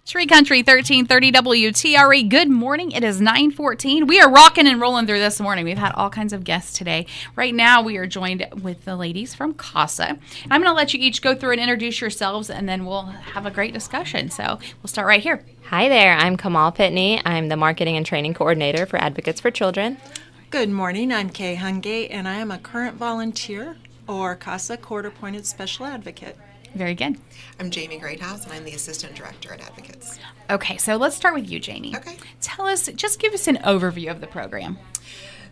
Tree Country 1330 WTRE. Good morning. It is 9:14. We are rocking and rolling through this morning. We've had all kinds of guests today. Right now, we are joined with the ladies from Casa. I'm going to let you each go through and introduce yourselves, and then we'll have a great discussion. So we'll start right here. Hi there. I'm Kamal Pitney. I'm the Marketing and Training Coordinator for Advocates for Children. Good morning. I'm Kay Hungate, and I am a current volunteer or Casa Court-Appointed Special Advocate. Very good. I'm Jamie Greathouse, and I'm the Assistant Director at Advocates. Okay, so let's start with you, Jamie. Okay. Just give us an overview of the program.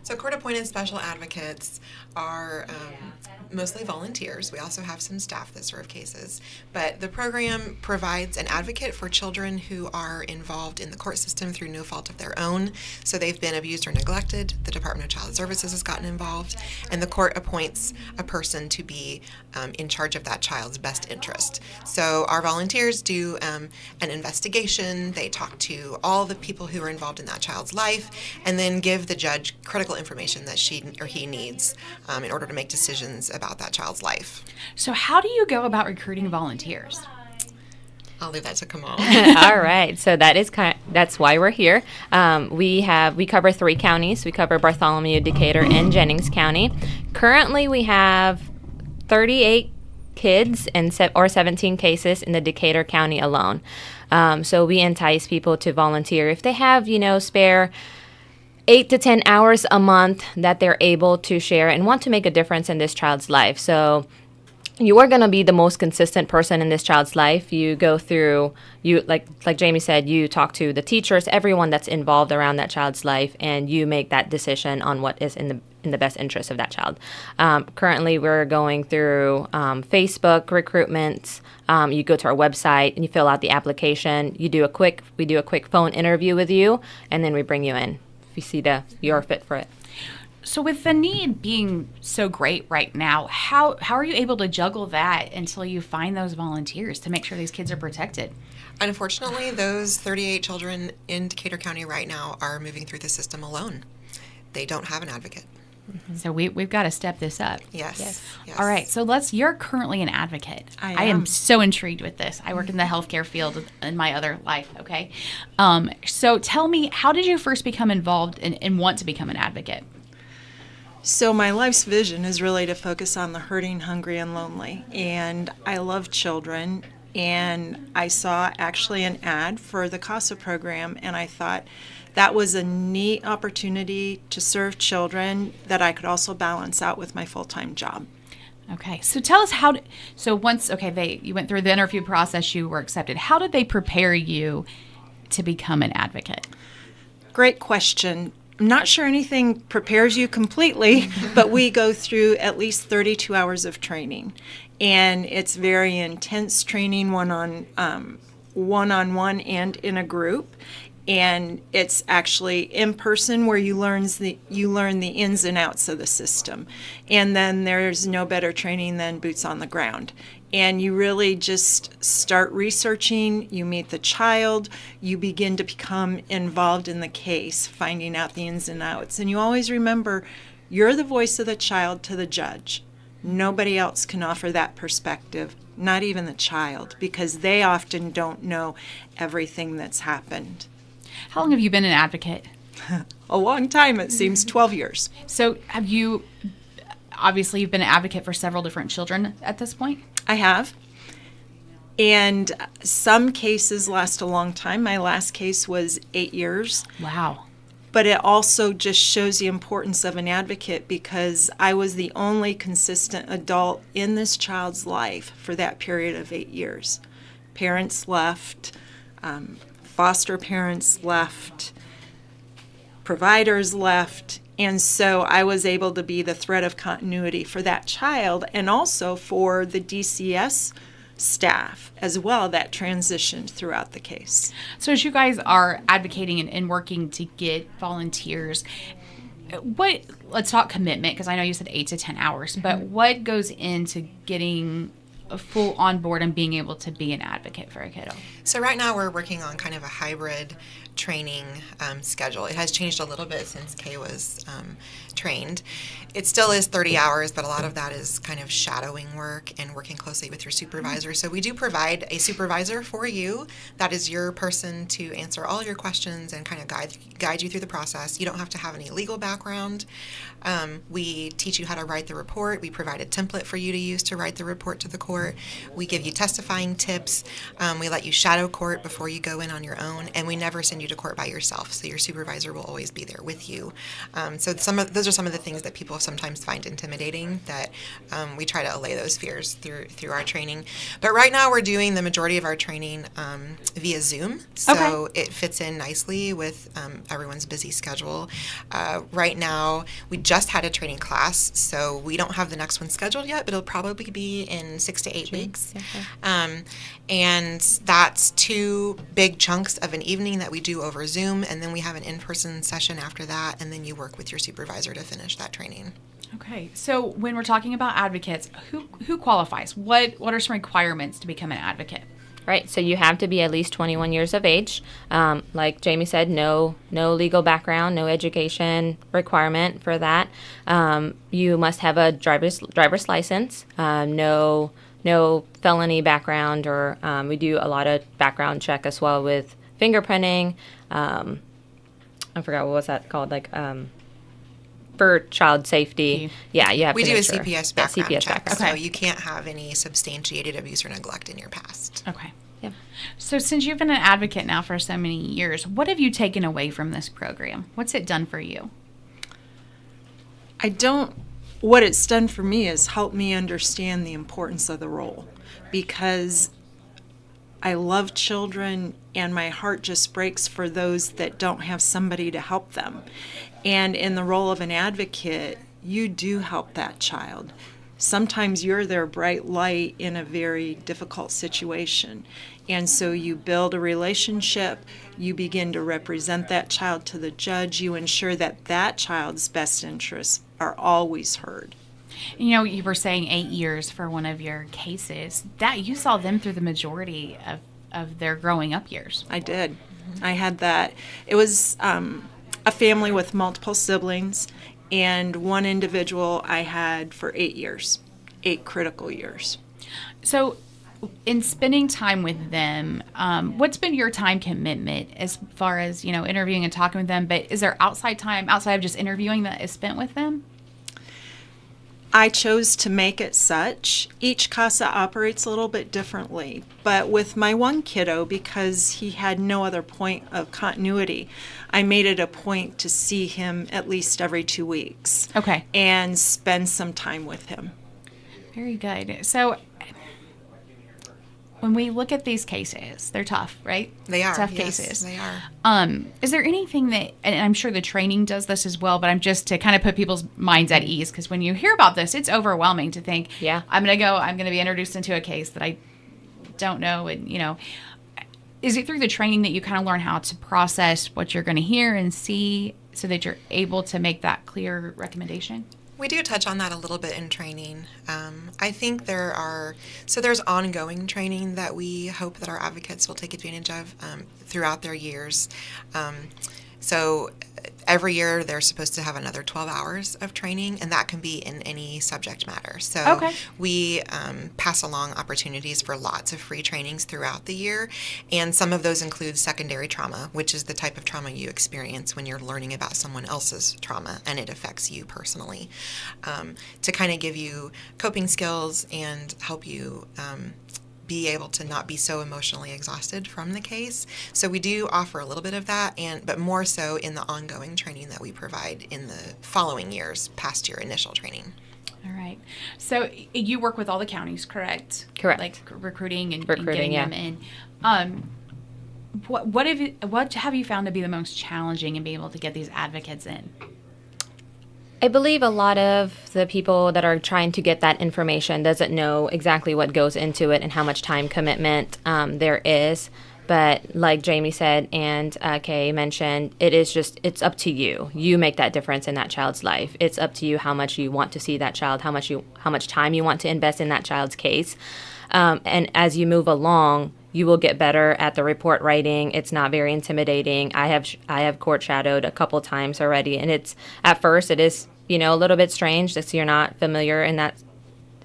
So court-appointed special advocates are mostly volunteers. We also have some staff that serve cases. But the program provides an advocate for children who are involved in the court system through no fault of their own. So they've been abused or neglected. The Department of Child Services has gotten involved. And the court appoints a person to be in charge of that child's best interest. So our volunteers do an investigation. They talk to all the people who are involved in that child's life and then give the judge critical information that she or he needs in order to make decisions about that child's life. So how do you go about recruiting volunteers? I'll leave that to Kamal. All right. So that's why we're here. We cover 3 counties. We cover Bartholomew, Decatur, and Jennings County. Currently, we have 38 kids or 17 cases in the Decatur County alone. So we entice people to volunteer if they have, spare 8 to 10 hours a month that they're able to share and want to make a difference in this child's life. So you are going to be the most consistent person in this child's life. You go through, like Jamie said, you talk to the teachers, everyone that's involved around that child's life, and you make that decision on what is in the best interest of that child. Currently, we're going through Facebook recruitment. You go to our website and you fill out the application. We do a quick phone interview with you, and then we bring you in. You see you're fit for it. So with the need being so great right now, how are you able to juggle that until you find those volunteers to make sure these kids are protected? Unfortunately, those 38 children in Decatur County right now are moving through the system alone. They don't have an advocate. Mm-hmm. So we've got to step this up. Yes. All right. So you're currently an advocate. I am so intrigued with this. I work in the healthcare field in my other life. Okay. So tell me, how did you first become involved and want to become an advocate? So my life's vision is really to focus on the hurting, hungry, and lonely. And I love children. And I saw actually an ad for the CASA program, and I thought that was a neat opportunity to serve children that I could also balance out with my full-time job. Okay, so tell us once you went through the interview process, you were accepted. How did they prepare you to become an advocate? Great question. I'm not sure anything prepares you completely, but we go through at least 32 hours of training. And it's very intense training, one-on-one and in a group. And it's actually in person where you learn the ins and outs of the system. And then there's no better training than boots on the ground. And you really just start researching, you meet the child, you begin to become involved in the case, finding out the ins and outs. And you always remember, you're the voice of the child to the judge. Nobody else can offer that perspective, not even the child, because they often don't know everything that's happened. How long have you been an advocate? A long time, it seems, 12 years. So you've been an advocate for several different children at this point? I have. And some cases last a long time. My last case was 8 years. Wow. But it also just shows the importance of an advocate because I was the only consistent adult in this child's life for that period of 8 years. Parents left, foster parents left, providers left, and so I was able to be the thread of continuity for that child and also for the DCS staff as well that transitioned throughout the case. So as you guys are advocating and working to get volunteers, let's talk commitment, because I know you said 8 to 10 hours, but what goes into getting a full on board and being able to be an advocate for a kiddo? So right now we're working on kind of a hybrid training schedule. It has changed a little bit since Kay was trained. It still is 30 hours, but a lot of that is kind of shadowing work and working closely with your supervisor. So we do provide a supervisor for you. That is your person to answer all your questions and kind of guide you through the process. You don't have to have any legal background. We teach you how to write the report. We provide a template for you to use to write the report to the court. We give you testifying tips. We let you shadow court before you go in on your own, and we never send you to court by yourself. So your supervisor will always be there with you. So those are some of the things that people sometimes find intimidating, that we try to allay those fears through our training. But right now we're doing the majority of our training via Zoom, so it fits in nicely with everyone's busy schedule. Right now we just had a training class, so we don't have the next one scheduled yet, but it'll probably be in 6 to 8 weeks. And that's 2 big chunks of an evening that we do over Zoom, and then we have an in-person session after that, and then you work with your supervisor to finish that training. Okay, so when we're talking about advocates, who qualifies? What are some requirements to become an advocate? Right, so you have to be at least 21 years of age. Like Jamie said, no legal background, no education requirement for that. You must have a driver's license, no felony background, or we do a lot of background check as well with fingerprinting. I forgot, what was that called? For child safety. Yeah, you have we to do a make sure. CPS background CPS check, background. so you can't have any substantiated abuse or neglect in your past. Okay. Yeah. So since you've been an advocate now for so many years, what have you taken away from this program? What's it done for you? What it's done for me is help me understand the importance of the role, because I love children and my heart just breaks for those that don't have somebody to help them. And in the role of an advocate, you do help that child. Sometimes you're their bright light in a very difficult situation. And so you build a relationship, you begin to represent that child to the judge, you ensure that that child's best interests are always heard. You know, you were saying 8 years for one of your cases. That you saw them through the majority of their growing up years. I did. I had that. It was a family with multiple siblings, and one individual I had for 8 years, 8 critical years. So in spending time with them, what's been your time commitment as far as, interviewing and talking with them? But is there outside time, outside of just interviewing, that is spent with them? I chose to make it such. Each Casa operates a little bit differently. But with my one kiddo, because he had no other point of continuity, I made it a point to see him at least every 2 weeks. Okay. And spend some time with him. Very good. So when we look at these cases, they're tough, right? They are. Tough yes, cases. They are. Is there anything that, and I'm sure the training does this as well, but I'm just to kind of put people's minds at ease, because when you hear about this, it's overwhelming to think, Yeah. I'm going to be introduced into a case that I don't know. And, is it through the training that you kind of learn how to process what you're going to hear and see so that you're able to make that clear recommendation? We do touch on that a little bit in training. I think there's ongoing training that we hope that our advocates will take advantage of throughout their years. So every year they're supposed to have another 12 hours of training, and that can be in any subject matter. So we pass along opportunities for lots of free trainings throughout the year, and some of those include secondary trauma, which is the type of trauma you experience when you're learning about someone else's trauma and it affects you personally, to kind of give you coping skills and help you be able to not be so emotionally exhausted from the case. So we do offer a little bit of that, but more so in the ongoing training that we provide in the following years past your initial training. All right. So you work with all the counties, correct? Correct. Like recruiting and Recruiting, getting them in. What have you found to be the most challenging in being able to get these advocates in? I believe a lot of the people that are trying to get that information doesn't know exactly what goes into it and how much time commitment there is. But like Jamie said and Kay mentioned, it's up to you. You make that difference in that child's life. It's up to you how much you want to see that child, how much time you want to invest in that child's case. And as you move along, you will get better at the report writing. It's not very intimidating. I have court shadowed a couple times already, and it's at first it is a little bit strange just you're not familiar in that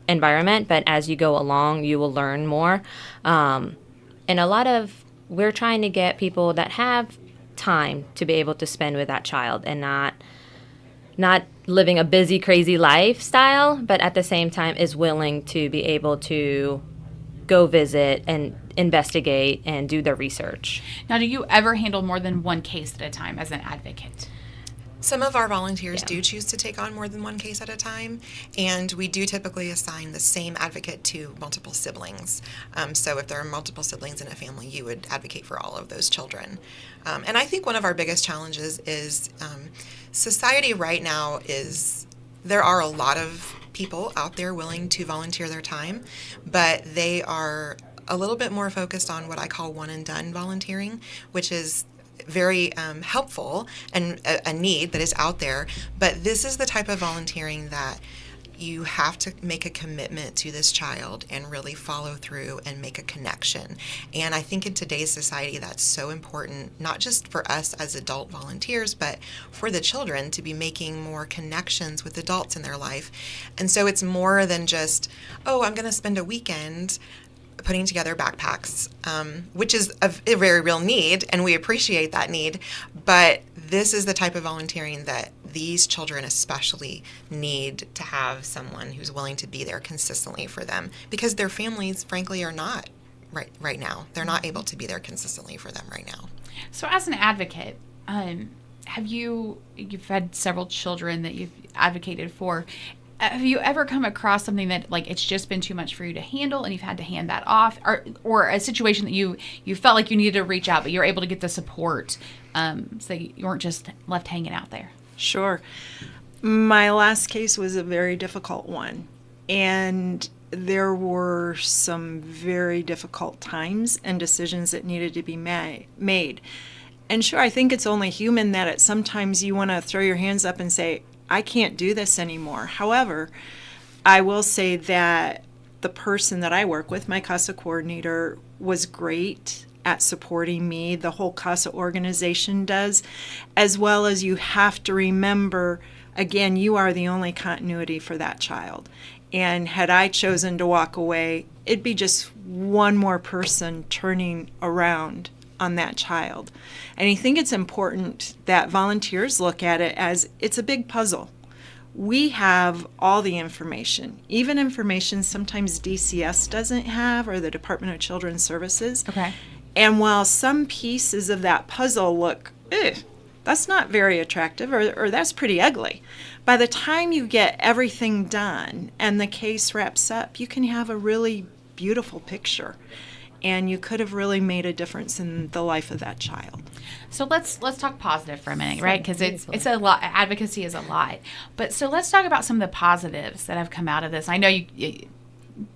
environment, but as you go along, you will learn more. And we're trying to get people that have time to be able to spend with that child and not living a busy, crazy lifestyle, but at the same time is willing to be able to go visit and investigate and do the research. Now, do you ever handle more than one case at a time as an advocate? Some of our volunteers do choose to take on more than one case at a time, and we do typically assign the same advocate to multiple siblings. So if there are multiple siblings in a family, you would advocate for all of those children. And I think one of our biggest challenges is society right now there are a lot of people out there willing to volunteer their time, but they are a little bit more focused on what I call one and done volunteering, which is very helpful and a need that is out there. But this is the type of volunteering that you have to make a commitment to this child and really follow through and make a connection. And I think in today's society that's so important, not just for us as adult volunteers, but for the children to be making more connections with adults in their life. And so it's more than just, oh, I'm going to spend a weekend putting together backpacks, which is a very real need, and we appreciate that need. But this is the type of volunteering that these children especially need to have someone who's willing to be there consistently for them, because their families, frankly, are not right now. They're not able to be there consistently for them right now. So as an advocate, you've had several children that you've advocated for. Have you ever come across something that, like, it's just been too much for you to handle and you've had to hand that off, or a situation that you felt like you needed to reach out, but you're able to get the support so you weren't just left hanging out there? Sure. My last case was a very difficult one, and there were some very difficult times and decisions that needed to be made. And sure, I think it's only human that sometimes you want to throw your hands up and say, I can't do this anymore. However, I will say that the person that I work with, my Casa coordinator, was great at supporting me. The whole Casa organization does, as well as you have to remember, again, you are the only continuity for that child. And had I chosen to walk away, it'd be just one more person turning around on that child. And I think it's important that volunteers look at it as it's a big puzzle. We have all the information, even information sometimes DCS doesn't have, or the Department of Children's Services. Okay. And while some pieces of that puzzle look, that's not very attractive, or that's pretty ugly, by the time you get everything done and the case wraps up, you can have a really beautiful picture. And you could have really made a difference in the life of that child. So let's talk positive for a minute, right? Because it's a lot. Advocacy is a lot. But so let's talk about some of the positives that have come out of this. I know you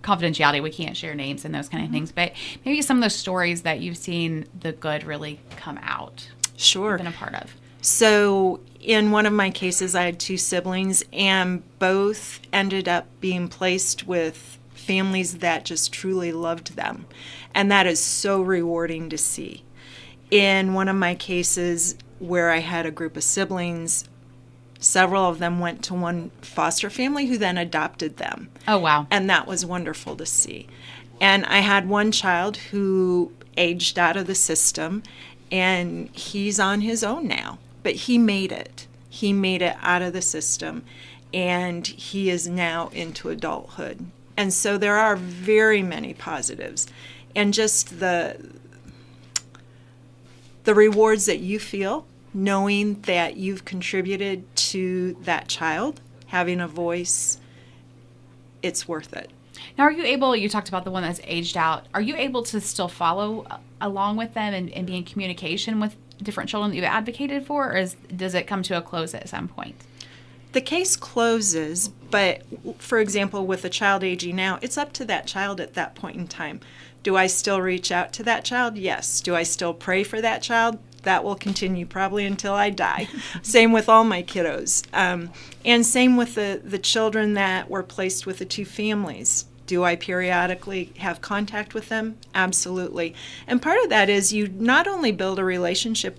confidentiality, we can't share names and those kind of things, but maybe some of those stories that you've seen the good really come out. Sure. Been a part of. So in one of my cases, I had two siblings, and both ended up being placed with families that just truly loved them. And that is so rewarding to see. In one of my cases where I had a group of siblings, several of them went to one foster family who then adopted them. Oh, wow. And that was wonderful to see. And I had one child who aged out of the system, and he's on his own now. But he made it. He made it out of the system, and he is now into adulthood. And so there are very many positives. And just the rewards that you feel, knowing that you've contributed to that child, having a voice, it's worth it. Now, are you able, you talked about the one that's aged out, are you able to still follow along with them and be in communication with different children that you've advocated for, or does it come to a close at some point? The case closes, but for example, with a child aging out, it's up to that child at that point in time. Do I still reach out to that child? Yes. Do I still pray for that child? That will continue probably until I die. Same with all my kiddos. And same with the children that were placed with the two families. Do I periodically have contact with them? Absolutely. And part of that is you not only build a relationship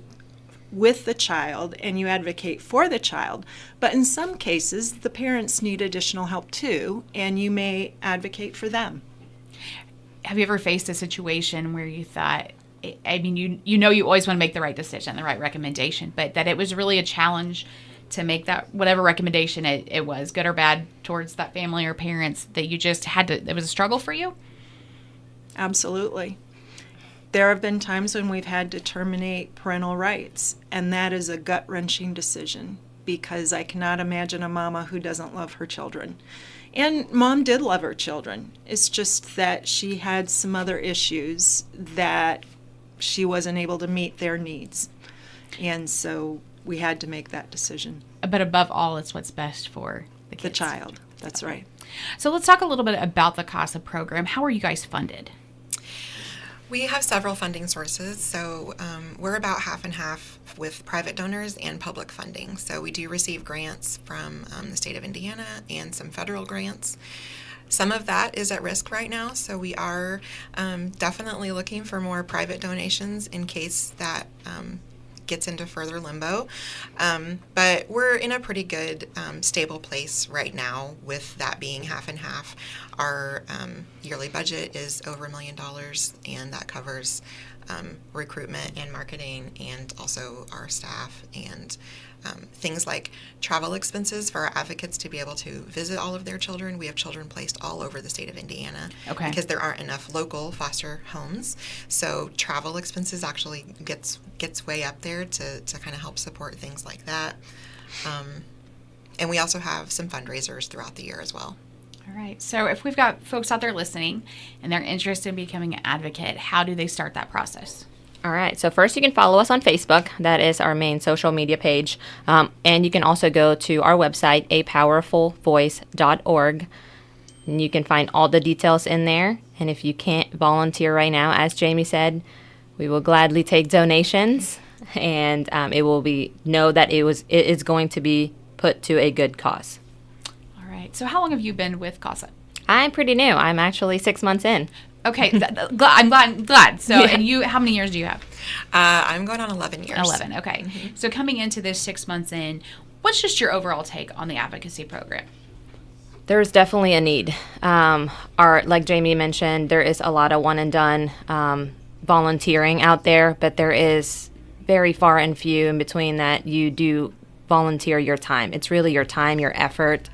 with the child and you advocate for the child, but in some cases the parents need additional help too, and you may advocate for them. Have you ever faced a situation where you thought, I mean, you know you always want to make the right decision, the right recommendation, but that it was really a challenge to make that, whatever recommendation it was, good or bad, towards that family or parents, that you just had to, it was a struggle for you? Absolutely. There have been times when we've had to terminate parental rights, and that is a gut-wrenching decision, because I cannot imagine a mama who doesn't love her children. And Mom did love her children. It's just that she had some other issues that she wasn't able to meet their needs. And so we had to make that decision. But above all, it's what's best for the kids. The child. That's right. So let's talk a little bit about the Casa program. How are you guys funded? We have several funding sources, so we're about half and half with private donors and public funding. So we do receive grants from the state of Indiana and some federal grants. Some of that is at risk right now, so we are definitely looking for more private donations in case that gets into further limbo. But we're in a pretty good, stable place right now with that being half and half. Our yearly budget is over $1 million, and that covers recruitment and marketing and also our staff and things like travel expenses for our advocates to be able to visit all of their children. We have children placed all over the state of Indiana because there aren't enough local foster homes. So travel expenses actually gets way up there to kind of help support things like that. And we also have some fundraisers throughout the year as well. All right. So if we've got folks out there listening and they're interested in becoming an advocate, how do they start that process? All right. So first, you can follow us on Facebook. That is our main social media page. And you can also go to our website, apowerfulvoice.org. And you can find all the details in there. And if you can't volunteer right now, as Jamie said, we will gladly take donations. And it will be, know that it is going to be put to a good cause. All right. So how long have you been with Casa? I'm pretty new. I'm actually 6 months in. Okay, I'm glad. So, Yeah. and you, how many years do you have? I'm going on 11 years. 11, okay. Mm-hmm. So coming into this 6 months in, what's just your overall take on the advocacy program? There's definitely a need. Like Jamie mentioned, there is a lot of one and done volunteering out there, but there is very far and few in between that you do volunteer your time. It's really your time, your effort,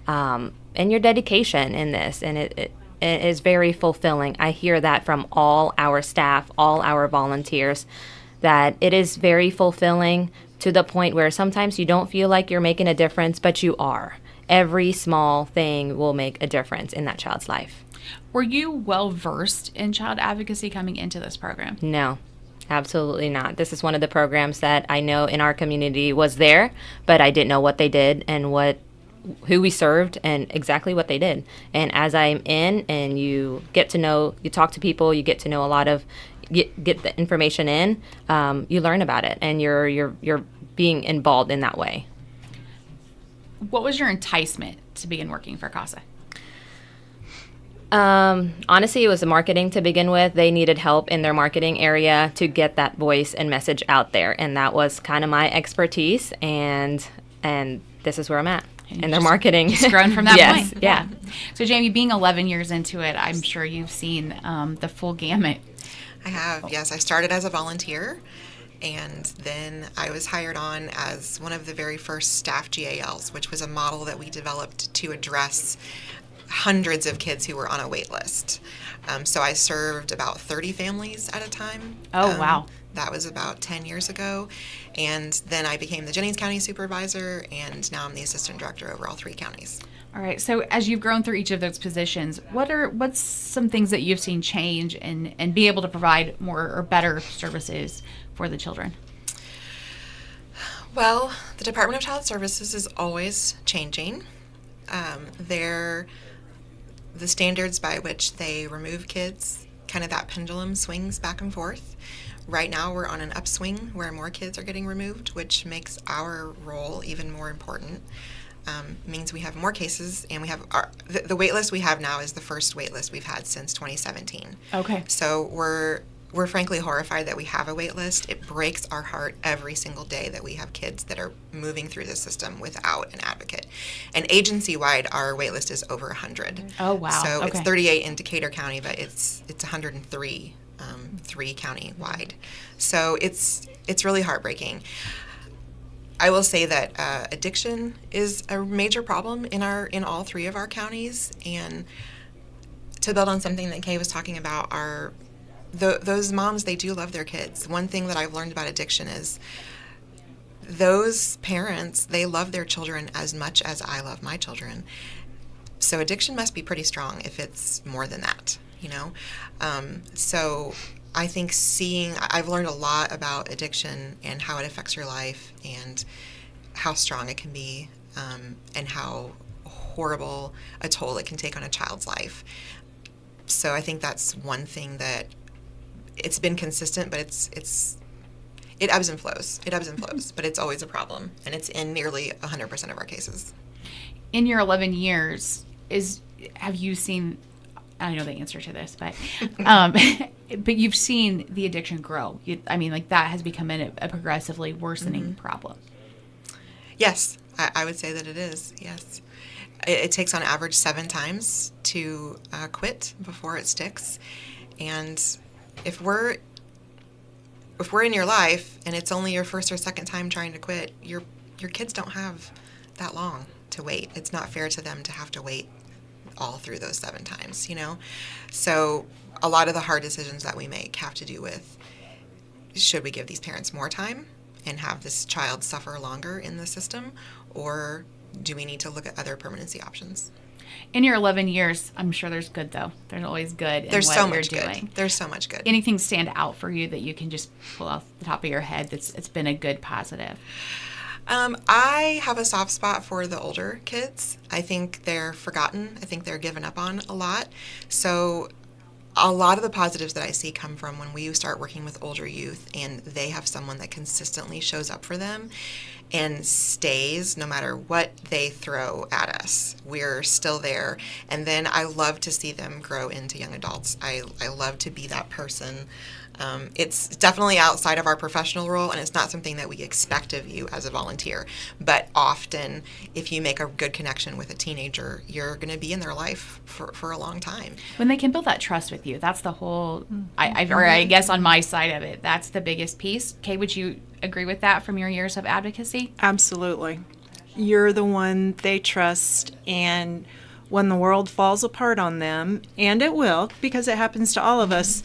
and your dedication in this, and it is very fulfilling. I hear that from all our staff, all our volunteers, that it is very fulfilling to the point where sometimes you don't feel like you're making a difference, but you are. Every small thing will make a difference in that child's life. Were you well versed in child advocacy coming into this program? No, absolutely not. This is one of the programs that I know in our community was there, but I didn't know what they did and who we served and exactly what they did. And as I'm in and you get to know, you talk to people, you get to know a lot of, get the information in, you learn about it and you're being involved in that way. What was your enticement to begin working for Casa? Honestly, it was the marketing to begin with. They needed help in their marketing area to get that voice and message out there. And that was kind of my expertise. And this is where I'm at. And their marketing. Just grown from that yes, point. Yeah. So, Jamie, being 11 years into it, I'm sure you've seen the full gamut. I have, yes. I started as a volunteer, and then I was hired on as one of the very first staff GALs, which was a model that we developed to address hundreds of kids who were on a wait list. So I served about 30 families at a time. Oh, wow. That was about 10 years ago. And then I became the Jennings County Supervisor, and now I'm the Assistant Director over all 3 counties. All right. So as you've grown through each of those positions, what's some things that you've seen change and be able to provide more or better services for the children? Well, the Department of Child Services is always changing. The standards by which they remove kids, kind of that pendulum swings back and forth. Right now we're on an upswing where more kids are getting removed, which makes our role even more important. means we have more cases, and we have the wait list we have now is the first wait list we've had since 2017. Okay. So we're frankly horrified that we have a wait list. It breaks our heart every single day that we have kids that are moving through the system without an advocate. And agency-wide, our wait list is over 100. Oh, wow. So it's Okay. 38 in Decatur County, but it's 103 3 county-wide. So it's really heartbreaking. I will say that addiction is a major problem in all 3 of our counties. And to build on something that Kay was talking about, those moms, they do love their kids. One thing that I've learned about addiction is those parents, they love their children as much as I love my children. So addiction must be pretty strong if it's more than that, you know? So I think I've learned a lot about addiction and how it affects your life and how strong it can be, and how horrible a toll it can take on a child's life. So I think that's one thing that it's been consistent, but it ebbs and flows. It ebbs and flows, but it's always a problem, and it's in nearly 100% of our cases. In your 11 years, have you seen? I know the answer to this, but but you've seen the addiction grow. That has become a progressively worsening problem. Yes, I would say that it is. Yes, it takes on average 7 times to quit before it sticks, and if we're in your life and it's only your first or second time trying to quit, your kids don't have that long to wait. It's not fair to them to have to wait all through those 7 times, you know? So a lot of the hard decisions that we make have to do with, should we give these parents more time and have this child suffer longer in the system, or do we need to look at other permanency options? In your 11 years, I'm sure there's good, though. There's always good in There's what so you're much doing. good. There's so much good. Anything stand out for you that you can just pull off the top of your head it's been a good positive? I have a soft spot for the older kids. I think they're forgotten. I think they're given up on a lot. So a lot of the positives that I see come from when we start working with older youth and they have someone that consistently shows up for them and stays no matter what they throw at us. We're still there. And then I love to see them grow into young adults. I love to be that person. It's definitely outside of our professional role, and it's not something that we expect of you as a volunteer. But often, if you make a good connection with a teenager, you're going to be in their life for a long time. When they can build that trust with you, that's the whole, I guess on my side of it, that's the biggest piece. Kay, would you agree with that from your years of advocacy? Absolutely. You're the one they trust, and when the world falls apart on them, and it will, because it happens to all of us,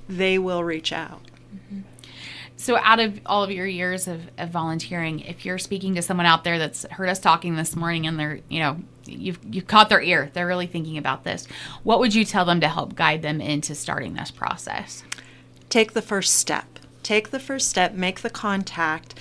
they will reach out. So out of all of your years of volunteering, if you're speaking to someone out there that's heard us talking this morning and they're, you've caught their ear, they're really thinking about this, what would you tell them to help guide them into starting this process? Take the first step. Take the first step, make the contact,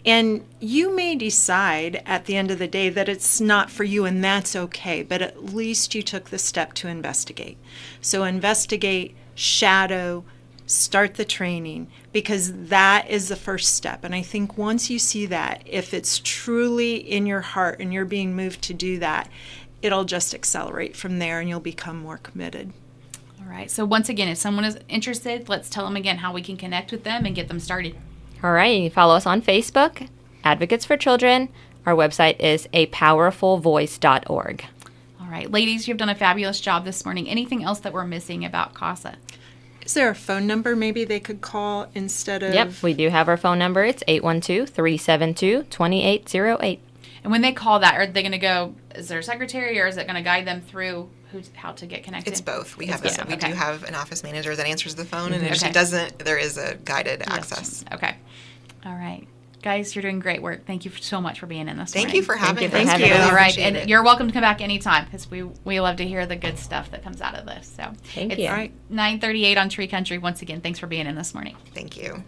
and you may decide at the end of the day that it's not for you, and that's okay, but at least you took the step to investigate. So investigate, shadow, start the training, because that is the first step. And I think once you see that, if it's truly in your heart and you're being moved to do that, it'll just accelerate from there and you'll become more committed. All right. So once again, if someone is interested, let's tell them again how we can connect with them and get them started. All right. You follow us on Facebook, Advocates for Children. Our website is apowerfulvoice.org. All right. Ladies, you've done a fabulous job this morning. Anything else that we're missing about Casa? Is there a phone number maybe they could call instead of... Yep, we do have our phone number. It's 812-372-2808. And when they call that, are they going to go, is there a secretary, or is it going to guide them through how to get connected? It's both. We do Okay. have an office manager that answers the phone, and if Okay. she doesn't, there is a guided access. Okay. All right. Guys, you're doing great work. Thank you so much for being in this Thank morning. you for having us. Thank you. We really All right. appreciate And it. you're welcome to come back anytime, because we love to hear the good stuff that comes out of this. So Thank it's you. All right. 9:38 on Tree Country. Once again, thanks for being in this morning. Thank you.